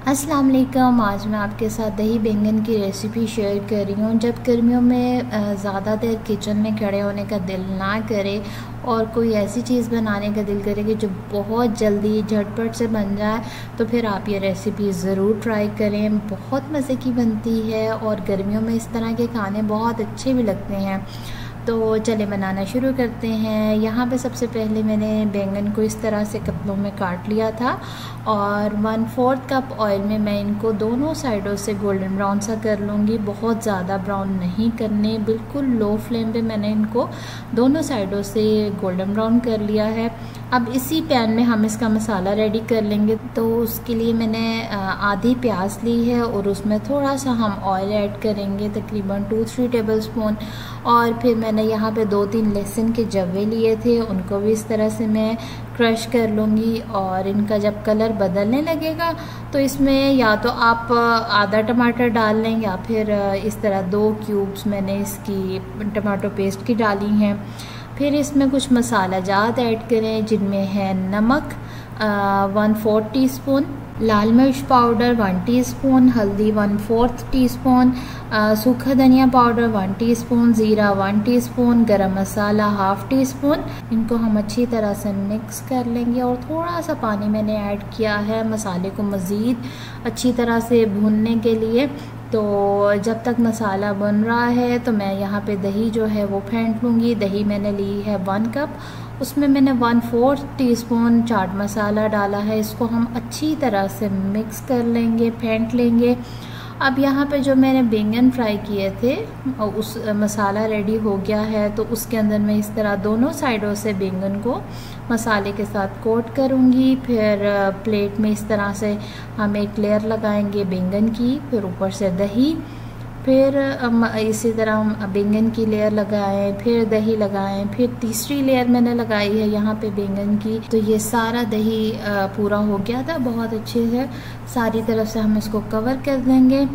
अस्सलाम वालेकुम। आज मैं आपके साथ दही बैंगन की रेसिपी शेयर कर रही हूँ। जब गर्मियों में ज़्यादा देर किचन में खड़े होने का दिल ना करे और कोई ऐसी चीज़ बनाने का दिल करे कि जो बहुत जल्दी झटपट से बन जाए, तो फिर आप ये रेसिपी ज़रूर ट्राई करें। बहुत मज़े की बनती है और गर्मियों में इस तरह के खाने बहुत अच्छे भी लगते हैं। तो चले बनाना शुरू करते हैं। यहाँ पे सबसे पहले मैंने बैंगन को इस तरह से कपलों में काट लिया था और 1/4 कप ऑयल में मैं इनको दोनों साइडों से गोल्डन ब्राउन सा कर लूँगी। बहुत ज़्यादा ब्राउन नहीं करने, बिल्कुल लो फ्लेम पे मैंने इनको दोनों साइडों से गोल्डन ब्राउन कर लिया है। अब इसी पैन में हम इसका मसाला रेडी कर लेंगे। तो उसके लिए मैंने आधी प्याज ली है और उसमें थोड़ा सा हम ऑयल ऐड करेंगे, तकरीबन 2-3 टेबल स्पून। और फिर मैंने यहाँ पे 2-3 लहसुन के जवे लिए थे, उनको भी इस तरह से मैं क्रश कर लूँगी। और इनका जब कलर बदलने लगेगा तो इसमें या तो आप आधा टमाटर डाल लें या फिर इस तरह 2 क्यूब्स मैंने इसकी टमाटो पेस्ट की डाली हैं। फिर इसमें कुछ मसाला जात ऐड करें, जिनमें है नमक 1/4 टीस्पून, लाल मिर्च पाउडर 1 टीस्पून, हल्दी 1/4 टीस्पून, सूखा धनिया पाउडर 1 टीस्पून, ज़ीरा 1 टीस्पून, गरम मसाला 1/2 टीस्पून। इनको हम अच्छी तरह से मिक्स कर लेंगे और थोड़ा सा पानी मैंने ऐड किया है मसाले को मज़ीद अच्छी तरह से भूनने के लिए। तो जब तक मसाला बन रहा है तो मैं यहाँ पे दही जो है वो फेंट लूँगी। दही मैंने ली है 1 कप, उसमें मैंने 1/4 टीस्पून चाट मसाला डाला है। इसको हम अच्छी तरह से मिक्स कर लेंगे, फेंट लेंगे। अब यहाँ पे जो मैंने बैंगन फ्राई किए थे उस मसाला रेडी हो गया है, तो उसके अंदर मैं इस तरह दोनों साइडों से बैंगन को मसाले के साथ कोट करूँगी। फिर प्लेट में इस तरह से हम एक लेयर लगाएंगे बैंगन की, फिर ऊपर से दही, फिर इसी तरह हम बैंगन की लेयर लगाएं, फिर दही लगाएं, फिर तीसरी लेयर मैंने लगाई है यहाँ पे बैंगन की। तो ये सारा दही पूरा हो गया था बहुत अच्छे से, सारी तरफ से हम इसको कवर कर देंगे।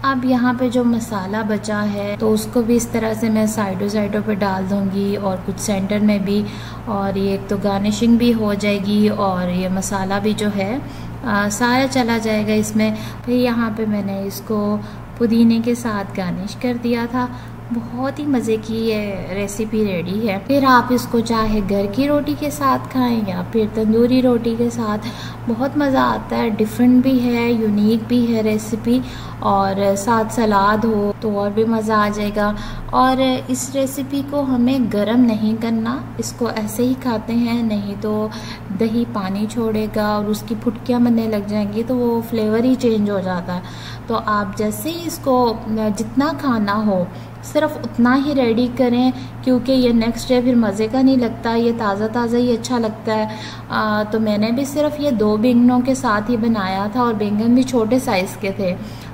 अब यहाँ पे जो मसाला बचा है तो उसको भी इस तरह से मैं साइडों पे डाल दूँगी और कुछ सेंटर में भी, और ये एक तो गार्निशिंग भी हो जाएगी और ये मसाला भी जो है सारा चला जाएगा इसमें। फिर यहाँ पे मैंने इसको पुदीने के साथ गार्निश कर दिया था। बहुत ही मज़े की ये रेसिपी रेडी है। फिर आप इसको चाहे घर की रोटी के साथ खाएं या फिर तंदूरी रोटी के साथ, बहुत मज़ा आता है। डिफरेंट भी है, यूनिक भी है रेसिपी, और साथ सलाद हो तो और भी मज़ा आ जाएगा। और इस रेसिपी को हमें गरम नहीं करना, इसको ऐसे ही खाते हैं, नहीं तो दही पानी छोड़ेगा और उसकी फुटकियाँ बनने लग जाएंगी तो वो फ्लेवर ही चेंज हो जाता है। तो आप जैसे ही इसको जितना खाना हो सिर्फ उतना ही रेडी करें, क्योंकि ये नेक्स्ट डे फिर मज़े का नहीं लगता, ये ताज़ा ताज़ा ही अच्छा लगता है। तो मैंने भी सिर्फ ये 2 बैंगनों के साथ ही बनाया था और बैंगन भी छोटे साइज़ के थे।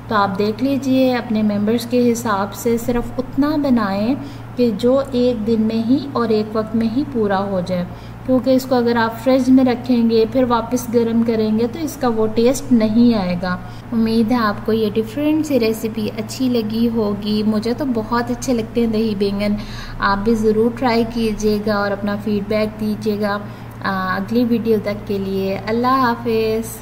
तो आप देख लीजिए अपने मेंबर्स के हिसाब से सिर्फ उतना बनाएं कि जो एक दिन में ही और एक वक्त में ही पूरा हो जाए, क्योंकि इसको अगर आप फ्रिज में रखेंगे फिर वापस गर्म करेंगे तो इसका वो टेस्ट नहीं आएगा। उम्मीद है आपको ये डिफरेंट सी रेसिपी अच्छी लगी होगी। मुझे तो बहुत अच्छे लगते हैं दही बैंगन। आप भी ज़रूर ट्राई कीजिएगा और अपना फीडबैक दीजिएगा। अगली वीडियो तक के लिए अल्लाह हाफिज़।